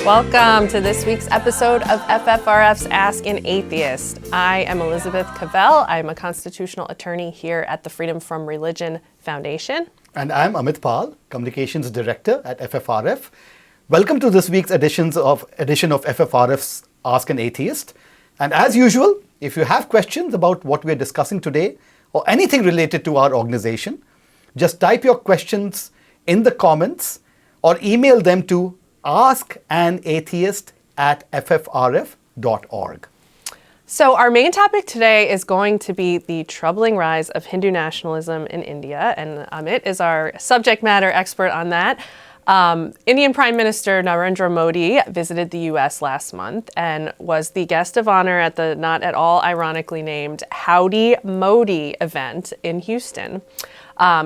Welcome to this week's episode of FFRF's Ask an Atheist. I am Elizabeth Cavell. I'm a constitutional attorney here at the Freedom from Religion Foundation. And I'm Amit Pal, Communications Director at FFRF. Welcome to this week's edition of FFRF's Ask an Atheist. And as usual, if you have questions about what we're discussing today or anything related to our organization, just type your questions in the comments or email them to askanatheist@ffrf.org. So our main topic today is going to be the troubling rise of Hindu nationalism in India, and Amit is our subject matter expert on that. Indian Prime Minister Narendra Modi visited the U.S. last month and was the guest of honor at the not at all ironically named Howdy Modi event in Houston.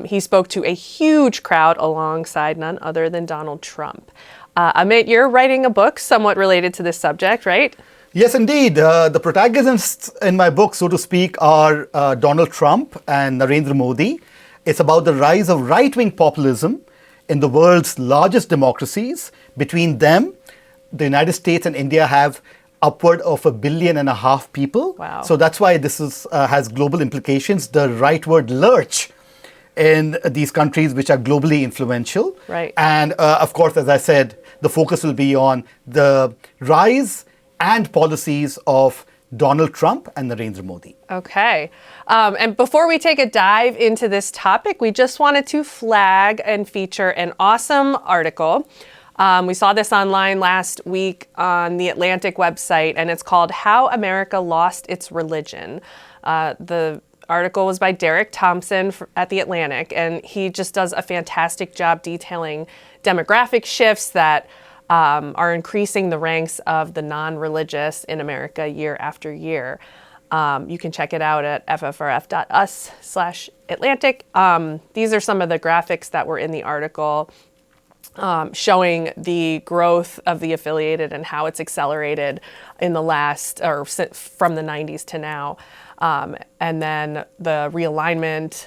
He spoke to a huge crowd alongside none other than Donald Trump. Amit, you're writing a book somewhat related to this subject, right? Yes, indeed. The protagonists in my book, so to speak, are Donald Trump and Narendra Modi. It's about the rise of right-wing populism in the world's largest democracies. Between them, the United States and India have upward of 1.5 billion people. Wow. So that's why this has global implications. The rightward lurch in these countries which are globally influential. Right. And of course, as I said, the focus will be on the rise and policies of Donald Trump and Narendra Modi. Okay. And before we take a dive into this topic, we just wanted to flag and feature an awesome article. We saw this online last week on the Atlantic website, and it's called How America Lost Its Religion. The article was by Derek Thompson at The Atlantic, and he just does a fantastic job detailing demographic shifts that are increasing the ranks of the non-religious in America year after year. You can check it out at ffrf.us/Atlantic. These are some of the graphics that were in the article showing the growth of the affiliated and how it's accelerated in the last, or from the 90s to now. And then the realignment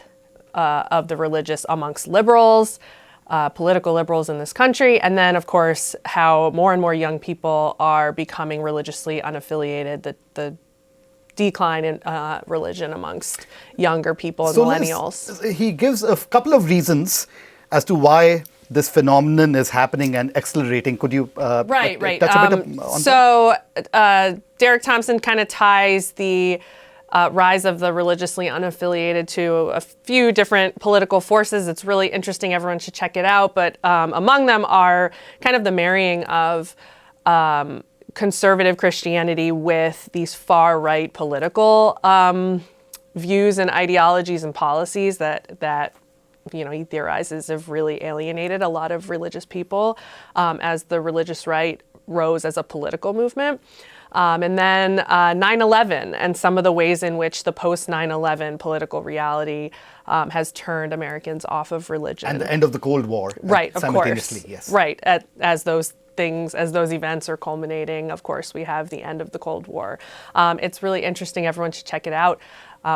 of the religious amongst liberals, political liberals in this country, and then, of course, how more and more young people are becoming religiously unaffiliated, the decline in religion amongst younger people and millennials. He gives a couple of reasons as to why this phenomenon is happening and accelerating. Could you touch a bit on that? Derek Thompson kind of ties the rise of the religiously unaffiliated to a few different political forces. It's really interesting. Everyone should check it out. But among them are kind of the marrying of conservative Christianity with these far-right political views and ideologies and policies that he theorizes have really alienated a lot of religious people as the religious right rose as a political movement. And then 9/11 and some of the ways in which the post-9/11 political reality has turned Americans off of religion. And the end of the Cold War. Right, of simultaneously, course. Yes. Right, as those events are culminating, of course, we have the end of the Cold War. It's really interesting. Everyone should check it out.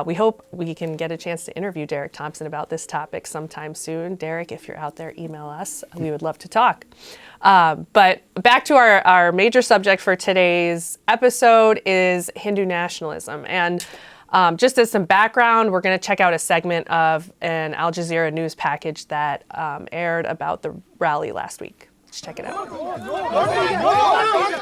We hope we can get a chance to interview Derek Thompson about this topic sometime soon. Derek, if you're out there, email us. We would love to talk. But back to our major subject for today's episode is Hindu nationalism. And just as some background, we're going to check out a segment of an Al Jazeera news package that aired about the rally last week. Let's check it out.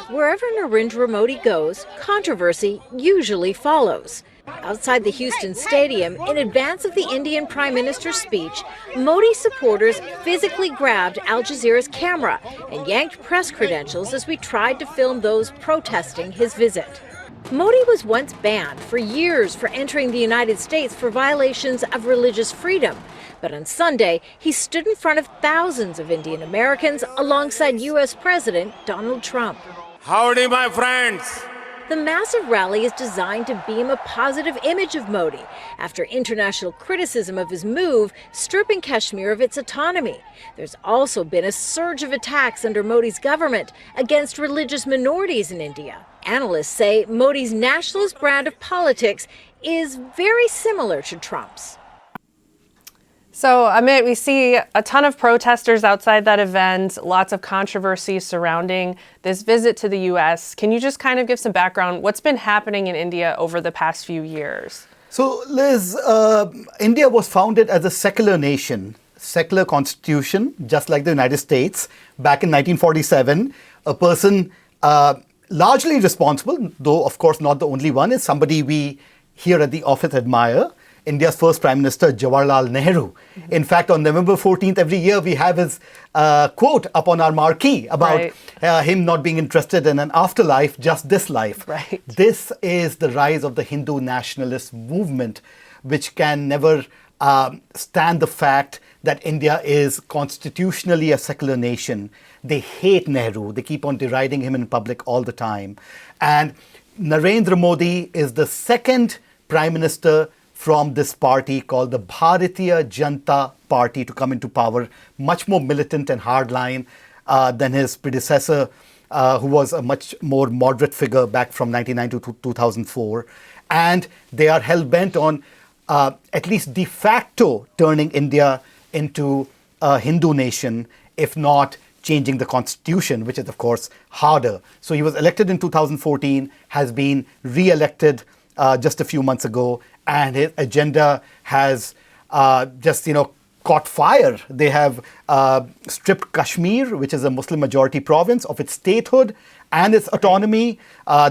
Wherever Narendra Modi goes, controversy usually follows. Outside the Houston Stadium, in advance of the Indian Prime Minister's speech, Modi supporters physically grabbed Al Jazeera's camera and yanked press credentials as we tried to film those protesting his visit. Modi was once banned for years for entering the United States for violations of religious freedom. But on Sunday, he stood in front of thousands of Indian Americans alongside U.S. President Donald Trump. Howdy, my friends. The massive rally is designed to beam a positive image of Modi after international criticism of his move, stripping Kashmir of its autonomy. There's also been a surge of attacks under Modi's government against religious minorities in India. Analysts say Modi's nationalist brand of politics is very similar to Trump's. So, Amit, we see a ton of protesters outside that event, lots of controversy surrounding this visit to the U.S. Can you just kind of give some background? What's been happening in India over the past few years? So, Liz, India was founded as a secular nation, secular constitution, just like the United States, back in 1947. A person largely responsible, though of course not the only one, is somebody we here at the office admire, India's first Prime Minister, Jawaharlal Nehru. In fact, on November 14th every year, we have his quote up on our marquee about him not being interested in an afterlife, just this life. Right. This is the rise of the Hindu nationalist movement, which can never stand the fact that India is constitutionally a secular nation. They hate Nehru. They keep on deriding him in public all the time. And Narendra Modi is the second Prime Minister from this party called the Bharatiya Janata Party to come into power, much more militant and hardline than his predecessor, who was a much more moderate figure back from 1999 to 2004. And they are hell-bent on at least de facto turning India into a Hindu nation, if not changing the constitution, which is, of course, harder. So he was elected in 2014, has been re-elected just a few months ago, and his agenda has caught fire. They have stripped Kashmir, which is a Muslim-majority province, of its statehood and its autonomy.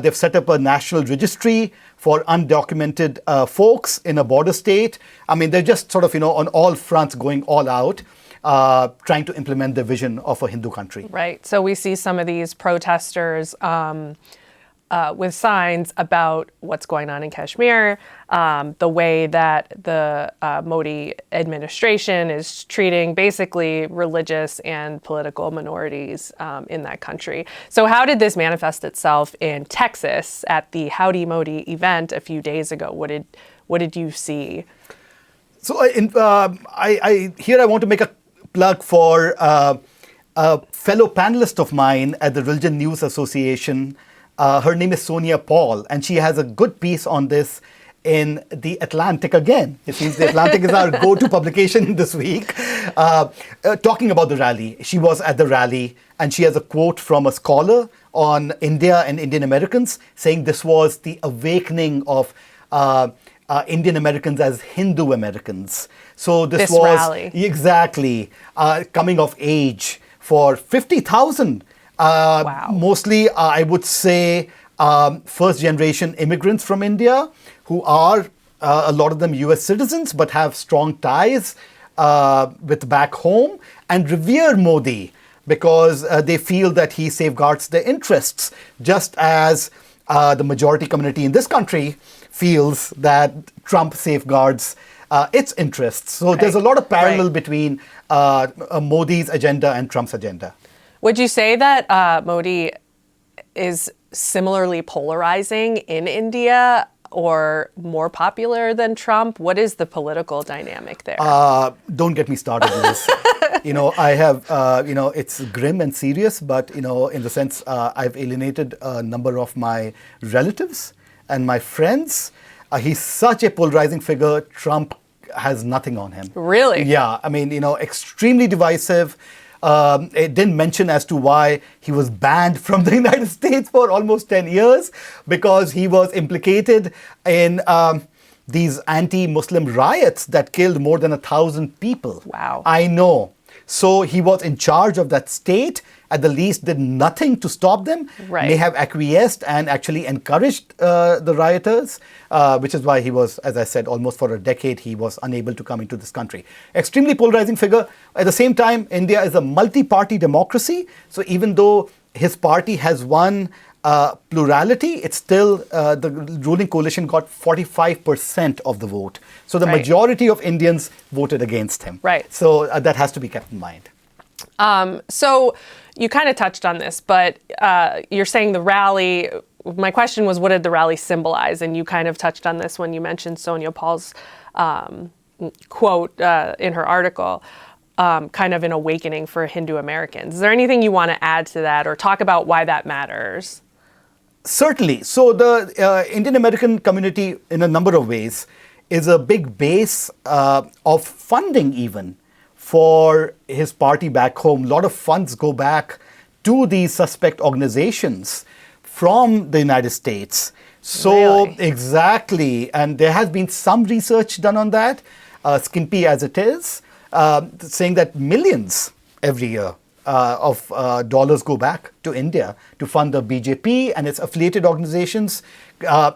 They've set up a national registry for undocumented folks in a border state. I mean, they're just sort of, on all fronts going all out, trying to implement the vision of a Hindu country. Right. So we see some of these protesters with signs about what's going on in Kashmir, the way that the Modi administration is treating basically religious and political minorities in that country. So how did this manifest itself in Texas at the Howdy Modi event a few days ago? What did you see? So I want to make a plug for a fellow panelist of mine at the Religion News Association. Her name is Sonia Paul, and she has a good piece on this in The Atlantic again. It seems The Atlantic is our go-to publication this week, talking about the rally. She was at the rally, and she has a quote from a scholar on India and Indian Americans saying this was the awakening of Indian Americans as Hindu Americans. So this was rally. Exactly coming of age for 50,000 Wow. Mostly, I would say, first-generation immigrants from India who are, a lot of them US citizens, but have strong ties with back home and revere Modi because they feel that he safeguards their interests, just as the majority community in this country feels that Trump safeguards its interests. So there's a lot of parallel between Modi's agenda and Trump's agenda. Would you say that Modi is similarly polarizing in India or more popular than Trump? What is the political dynamic there? Don't get me started with this. I have, it's grim and serious, but, in the sense I've alienated a number of my relatives and my friends. He's such a polarizing figure. Trump has nothing on him. Really? Yeah. I mean, extremely divisive. It didn't mention as to why he was banned from the United States for almost 10 years because he was implicated in these anti-Muslim riots that killed more than 1,000 people. Wow. I know. So he was in charge of that state, at the least did nothing to stop them, may have acquiesced and actually encouraged the rioters, which is why he was, as I said, almost for a decade, he was unable to come into this country. Extremely polarizing figure. At the same time, India is a multi-party democracy. So even though his party has won plurality, it's still the ruling coalition got 45% of the vote. So the majority of Indians voted against him. Right. So that has to be kept in mind. So you kind of touched on this, but you're saying the rally, my question was, what did the rally symbolize? And you kind of touched on this when you mentioned Sonia Paul's quote in her article. Kind of an awakening for Hindu Americans. Is there anything you want to add to that or talk about why that matters? Certainly. So the Indian American community, in a number of ways, is a big base of funding even for his party back home. A lot of funds go back to these suspect organizations from the United States. So Really? Exactly, and there has been some research done on that, skimpy as it is, saying that millions every year of dollars go back to India to fund the BJP and its affiliated organizations,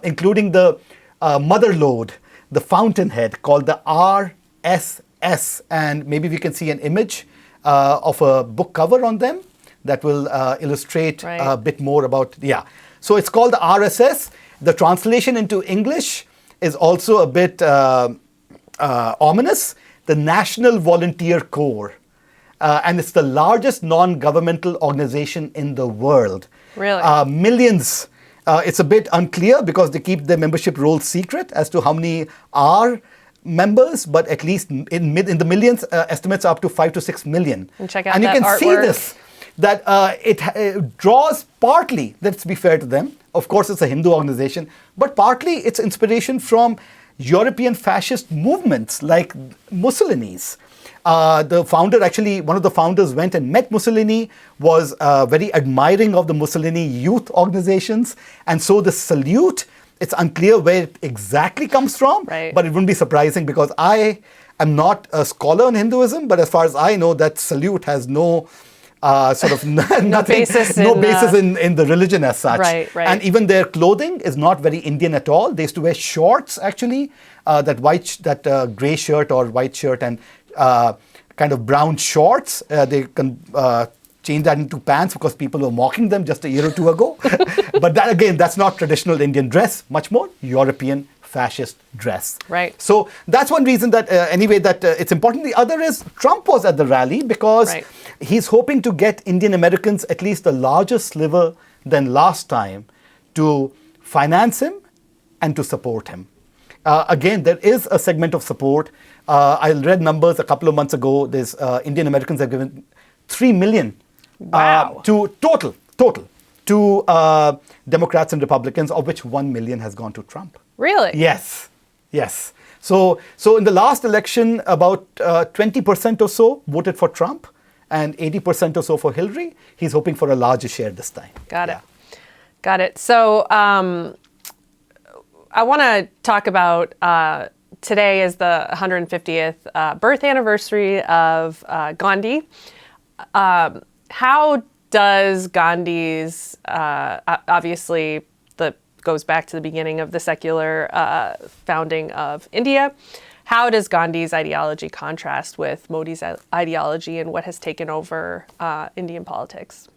including the mother lode, the fountainhead called the RSS. And maybe we can see an image of a book cover on them that will illustrate a bit more about, So it's called the RSS. The translation into English is also a bit ominous. The National Volunteer Corps. And it's the largest non-governmental organization in the world. Really? Millions. It's a bit unclear because they keep their membership rolls secret as to how many are members, but at least in the millions, estimates are up to 5 to 6 million. And check out and you that can artwork. see this, that it draws partly, let's be fair to them, of course it's a Hindu organization, but partly it's inspiration from European fascist movements like Mussolini's. The founder, actually, one of the founders went and met Mussolini, was very admiring of the Mussolini youth organizations. And so the salute, it's unclear where it exactly comes from, but it wouldn't be surprising because I am not a scholar in Hinduism, but as far as I know, that salute has no no basis in the religion as such. Right. And even their clothing is not very Indian at all. They used to wear shorts, actually, that gray shirt or white shirt and kind of brown shorts. They can change that into pants because people were mocking them just a year or two ago. But that, again, that's not traditional Indian dress, much more European fascist dress. Right. So that's one reason that, it's important. The other is Trump was at the rally because he's hoping to get Indian Americans at least a larger sliver than last time to finance him and to support him. Again, there is a segment of support. I read numbers a couple of months ago. There's Indian Americans have given 3 million to total to Democrats and Republicans, of which 1 million has gone to Trump. Really? Yes. So in the last election, about 20% or so voted for Trump and 80% or so for Hillary. He's hoping for a larger share this time. Got it. So I want to talk about today is the 150th birth anniversary of Gandhi. How does Gandhi's, obviously, goes back to the beginning of the secular founding of India. How does Gandhi's ideology contrast with Modi's ideology and what has taken over Indian politics?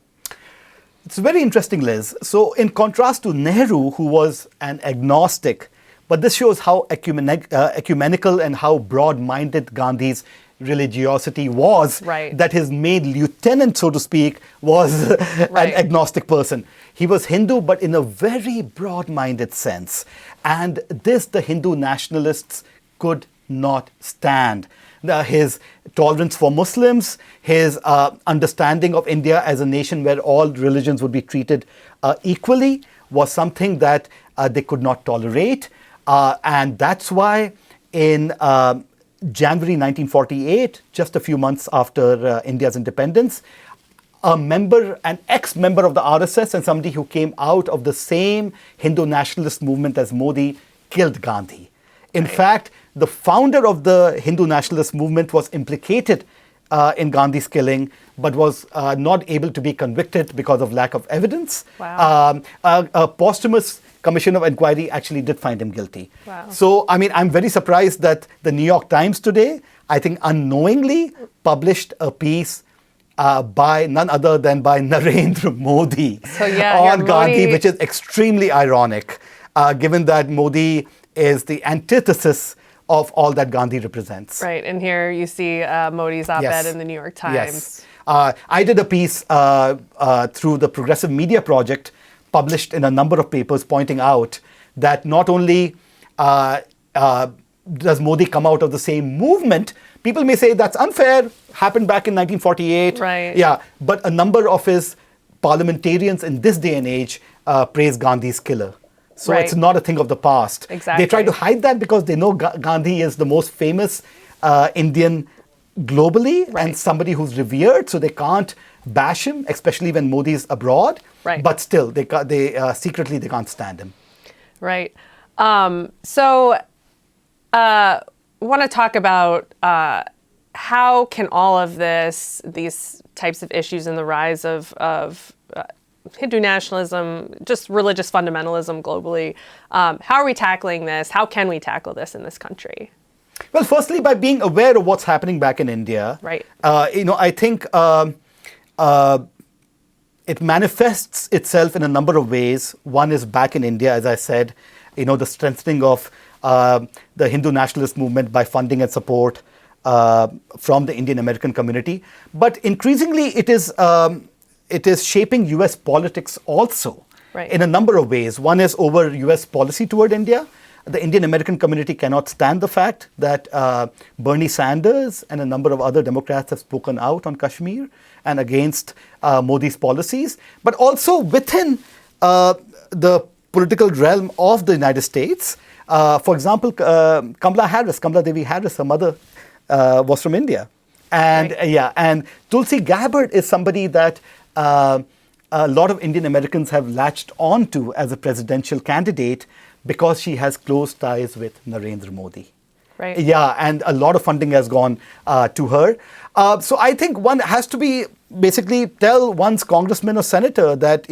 It's very interesting, Liz. So in contrast to Nehru, who was an agnostic, but this shows how ecumenical and how broad-minded Gandhi's religiosity was, that his main lieutenant, so to speak, was an agnostic person. He was Hindu, but in a very broad-minded sense. And this the Hindu nationalists could not stand. His tolerance for Muslims, his understanding of India as a nation where all religions would be treated equally was something that they could not tolerate. And that's why in January 1948, just a few months after India's independence, an ex-member of the RSS and somebody who came out of the same Hindu nationalist movement as Modi killed Gandhi. In fact, the founder of the Hindu nationalist movement was implicated in Gandhi's killing, but was not able to be convicted because of lack of evidence. A posthumous commission of inquiry actually did find him guilty. So, I mean, I'm very surprised that the New York Times today, I think unknowingly, published a piece by none other than by Narendra Modi on Gandhi, which is extremely ironic, given that Modi is the antithesis of all that Gandhi represents. Right, and here you see Modi's op-ed in the New York Times. I did a piece through the Progressive Media Project, published in a number of papers, pointing out that not only does Modi come out of the same movement, people may say that's unfair, happened back in 1948. But a number of his parliamentarians in this day and age praise Gandhi's killer. So Right. it's not a thing of the past. Exactly. They try to hide that because they know Gandhi is the most famous Indian globally Right. and somebody who's revered, so they can't bash him, especially when Modi's abroad. Right. But still, they secretly they can't stand him. Right. Want to talk about how can all of these types of issues and the rise of Hindu nationalism, just religious fundamentalism globally, how are we tackling this? How can we tackle this in this country? Well, firstly, by being aware of what's happening back in India. Right. I think it manifests itself in a number of ways. One is back in India, as I said, the strengthening of the Hindu nationalist movement by funding and support from the Indian American community. But increasingly, it is shaping US politics also, Right. in a number of ways. One is over US policy toward India. The Indian American community cannot stand the fact that Bernie Sanders and a number of other Democrats have spoken out on Kashmir and against Modi's policies. But also within the political realm of the United States, for example, Kamala Devi Harris, her mother, was from India. And Right. and Tulsi Gabbard is somebody that a lot of Indian Americans have latched onto as a presidential candidate because she has close ties with Narendra Modi. Right. Yeah, and a lot of funding has gone to her. So I think one has to be basically tell one's congressman or senator that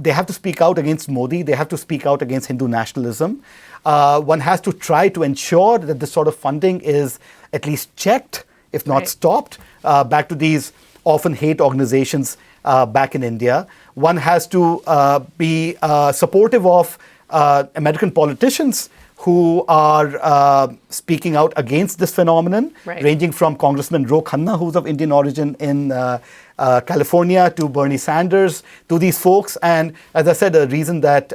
they have to speak out against Modi. They have to speak out against Hindu nationalism. One has to try to ensure that this sort of funding is at least checked, if not Right. stopped, back to these often hate organizations back in India. One has to be supportive of American politicians who are speaking out against this phenomenon, Right. ranging from Congressman Ro Khanna, who's of Indian origin in California, to Bernie Sanders, to these folks. And as I said, the reason that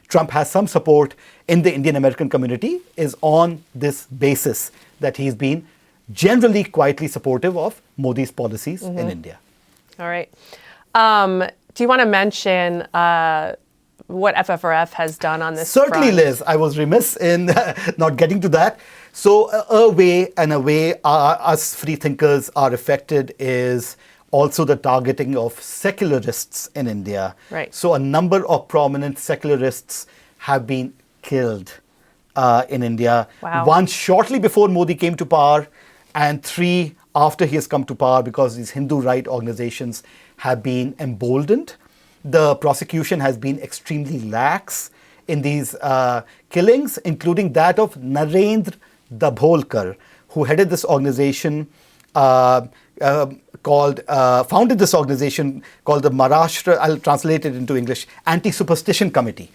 Trump has some support in the Indian American community is on this basis that he's been generally quietly supportive of Modi's policies in India. All right. Do you want to mention what FFRF has done on this Certainly, front? Liz. I was remiss in not getting to that. So a way us free thinkers are affected is also the targeting of secularists in India. Right. So a number of prominent secularists have been killed in India. Wow. One shortly before Modi came to power, and three after he has come to power, because these Hindu right organizations have been emboldened. The prosecution has been extremely lax in these killings, including that of Narendra Dabholkar, who headed this organization founded this organization called the Maharashtra, I'll translate it into English, Anti-Superstition Committee.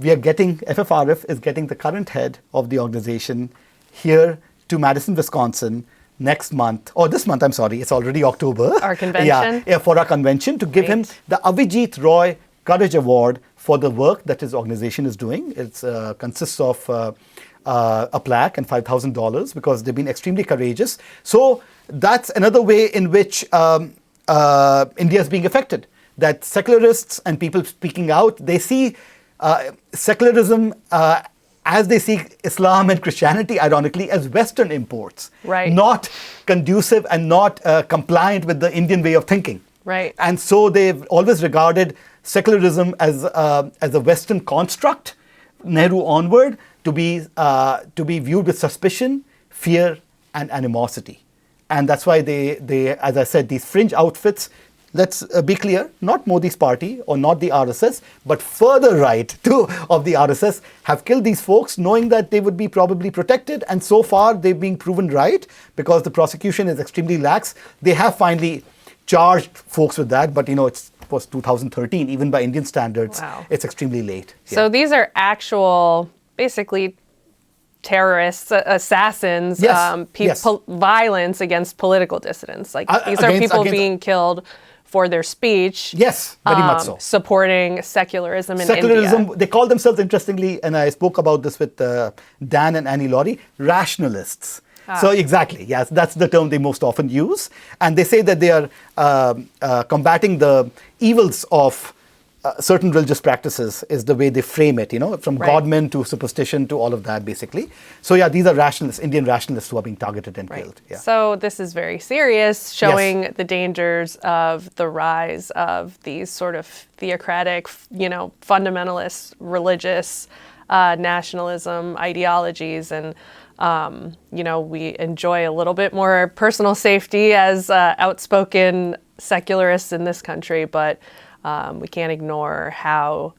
FFRF is getting the current head of the organization here to Madison, Wisconsin next month, or this month, I'm sorry, it's already October. Our convention? Yeah, for our convention, to give him Great. the Avijit Roy Courage Award for the work that his organization is doing. It consists of a plaque and $5,000 because they've been extremely courageous. So that's another way in which India is being affected. That secularists and people speaking out, they see secularism as they see Islam and Christianity, ironically, as Western imports, Right. not conducive and not compliant with the Indian way of thinking. Right. And so they've always regarded secularism as a Western construct, Nehru onward, to be viewed with suspicion, fear, and animosity. And that's why they, as I said, these fringe outfits, let's be clear, not Modi's party or not the RSS, but further right of the RSS have killed these folks knowing that they would be probably protected. And so far, they've been proven right because the prosecution is extremely lax. They have finally charged folks with that, but it was 2013, even by Indian standards, Wow. it's extremely late. So these are actual, basically, terrorists, assassins, Yes, yes. violence against political dissidents. Like these are against- people against- being killed for their speech. Yes, very much so. Supporting secularism in Secularism, India. they call themselves, interestingly, and I spoke about this with Dan and Annie Laurie, rationalists. So exactly, yes, that's the term they most often use. And they say that they are combating the evils of certain religious practices is the way they frame it, from Right. godmen to superstition to all of that, basically. So yeah, these are rationalists, Indian rationalists who are being targeted and killed. Yeah. So this is very serious, showing the dangers of the rise of these sort of theocratic, fundamentalist, religious nationalism ideologies. And, we enjoy a little bit more personal safety as outspoken secularists in this country, but we can't ignore how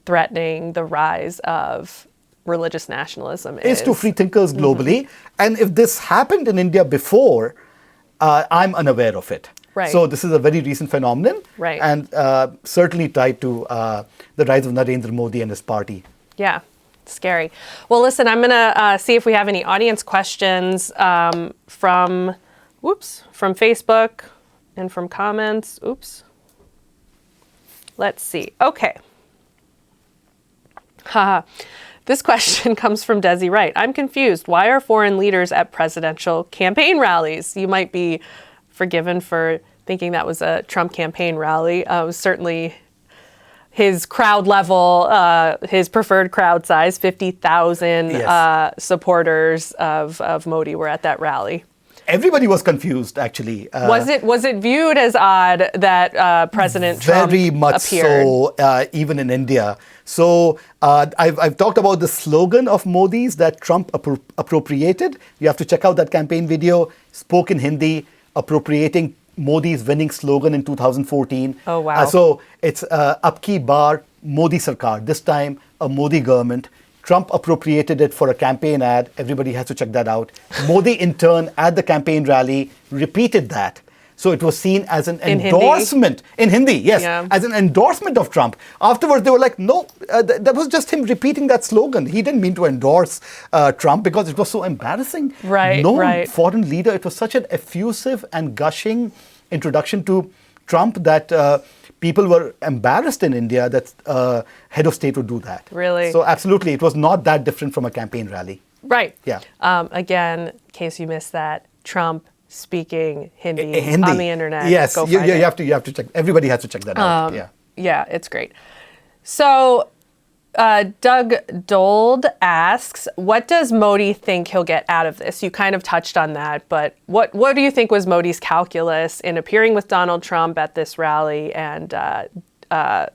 threatening the rise of religious nationalism is to free thinkers globally. And if this happened in India before, I'm unaware of it. Right. So this is a very recent phenomenon, Right. and certainly tied to the rise of Narendra Modi and his party. Yeah, scary. Well, listen, I'm going to see if we have any audience questions from Facebook and from comments. Let's see. Okay. Haha. This question comes from Desi Wright. I'm confused. Why are foreign leaders at presidential campaign rallies? You might be forgiven for thinking that was a Trump campaign rally. It was certainly his crowd level, his preferred crowd size, 50,000 Yes. supporters of Modi were at that rally. Everybody was confused, actually. Was it viewed as odd that President Trump Very much appeared? so, even in India. So I've talked about the slogan of Modi's that Trump appropriated. You have to check out that campaign video, spoke in Hindi, appropriating Modi's winning slogan in 2014. Oh, wow. So it's Ab ki baar Modi Sarkar, this time a Modi government. Trump appropriated it for a campaign ad. Everybody has to check that out. Modi, in turn, at the campaign rally, repeated that. So it was seen as an endorsement. In Hindi, yes. Yeah. As an endorsement of Trump. Afterwards, they were like, no, that was just him repeating that slogan. He didn't mean to endorse Trump because it was so embarrassing. Right, No right. foreign leader. It was such an effusive and gushing introduction to Trump that people were embarrassed in India that head of state would do that. Really? So absolutely, it was not that different from a campaign rally. Right. Yeah. Again, in case you missed that, Trump speaking Hindi, Hindi. on the internet. Yes, Go you find it. have to check. Everybody has to check that out. Yeah. Yeah, it's great. So Doug Dold asks, what does Modi think he'll get out of this? You kind of touched on that, but what do you think was Modi's calculus in appearing with Donald Trump at this rally and kind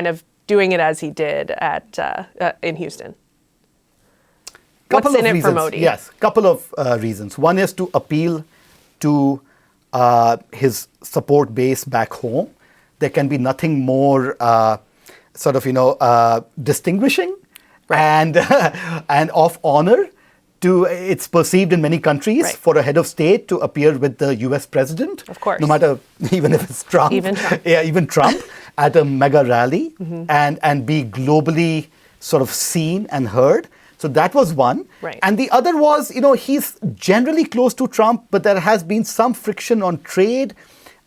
of doing it as he did in Houston? What's in it for Modi? Yes, couple of reasons. One is to appeal to his support base back home. There can be nothing more distinguishing and of honor. It's perceived in many countries for a head of state to appear with the U.S. president. Of course. No matter, even if it's Trump. Even Trump. Yeah, even Trump at a mega rally and be globally sort of seen and heard. So that was one. Right. And the other was, he's generally close to Trump, but there has been some friction on trade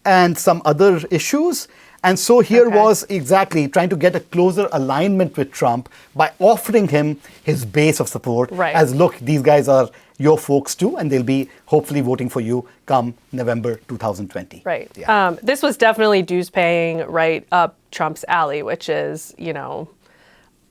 and some other issues. And so here was exactly trying to get a closer alignment with Trump by offering him his base of support. Right. As, look, these guys are your folks too, and they'll be hopefully voting for you come November 2020. Right. Yeah. This was definitely dues paying right up Trump's alley, which is,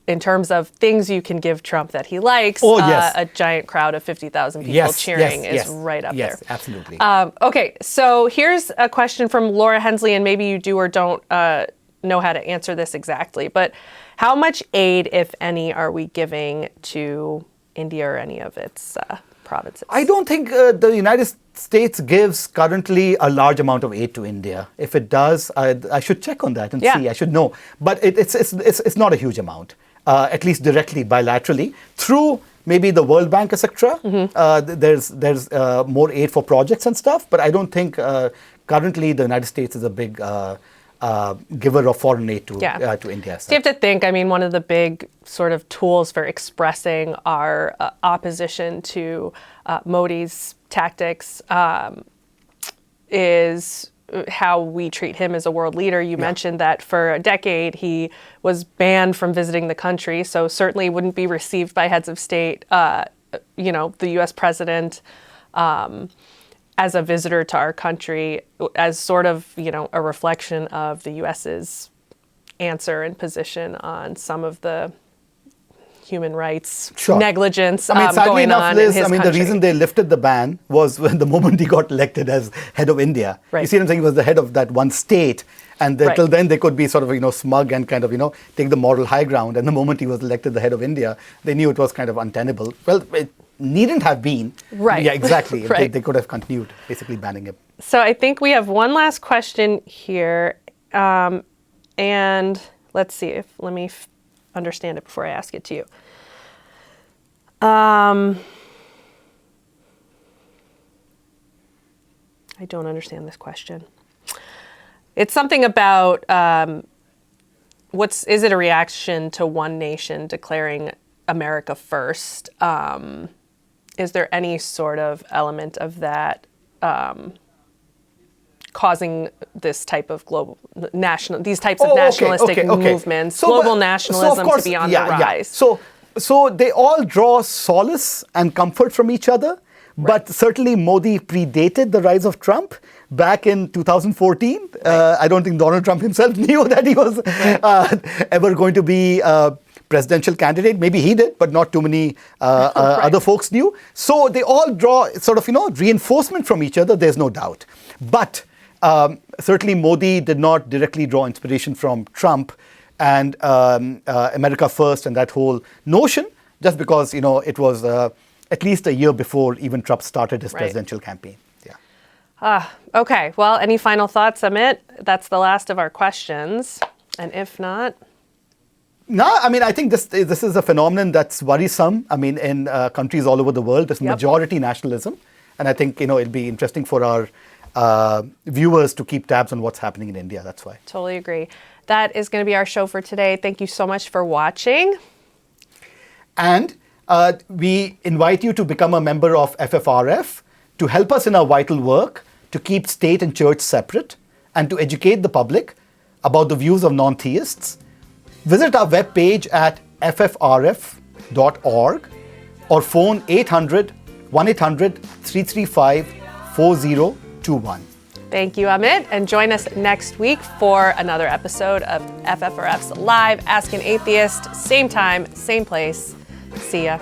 in terms of things you can give Trump that he likes, a giant crowd of 50,000 people cheering is right up there. Yes, absolutely. Okay, so here's a question from Laura Hensley, and maybe you do or don't know how to answer this exactly, but how much aid, if any, are we giving to India or any of its provinces? I don't think the United States gives currently a large amount of aid to India. If it does, I should check on that and see. I should know. But it's not a huge amount. At least directly, bilaterally, through maybe the World Bank, etc. There's more aid for projects and stuff, but I don't think currently the United States is a big giver of foreign aid to India. So you have to think, one of the big sort of tools for expressing our opposition to Modi's tactics is how we treat him as a world leader. You mentioned that for a decade he was banned from visiting the country, so certainly wouldn't be received by heads of state, the U.S. president, as a visitor to our country, as sort of, a reflection of the U.S.'s answer and position on some of the human rights Sure. negligence sadly going enough, on Liz, in his the country. reason they lifted the ban was when the moment he got elected as head of India. Right. You see what I'm saying? He was the head of that one state. And Right. till then, they could be sort of, smug and kind of, take the moral high ground. And the moment he was elected the head of India, they knew it was kind of untenable. Well, it needn't have been. Right. Yeah, exactly. Right. They could have continued basically banning him. So I think we have one last question here. And let's see let me understand it before I ask it to you. I don't understand this question. It's something about is it a reaction to one nation declaring America first? Is there any sort of element of that causing this type of these types of nationalistic movements, global nationalism to be on the rise? So they all draw solace and comfort from each other. But certainly Modi predated the rise of Trump back in 2014. I don't think Donald Trump himself knew that he was ever going to be a presidential candidate. Maybe he did, but not too many other folks knew. So they all draw sort of, reinforcement from each other, there's no doubt. But certainly Modi did not directly draw inspiration from Trump and America First and that whole notion, just because, it was at least a year before even Trump started his presidential campaign. Yeah. Okay. Well, any final thoughts, Amit? That's the last of our questions. And if not... No, I think this is a phenomenon that's worrisome. In countries all over the world, there's majority nationalism. And I think, it'll be interesting for our viewers to keep tabs on what's happening in India. That's why. Totally agree. That is going to be our show for today. Thank you so much for watching. And we invite you to become a member of FFRF to help us in our vital work to keep state and church separate and to educate the public about the views of non-theists. Visit our webpage at ffrf.org or phone 800-1800-335-4021. Thank you, Amit. And join us next week for another episode of FFRF's Live Ask an Atheist. Same time, same place. See ya.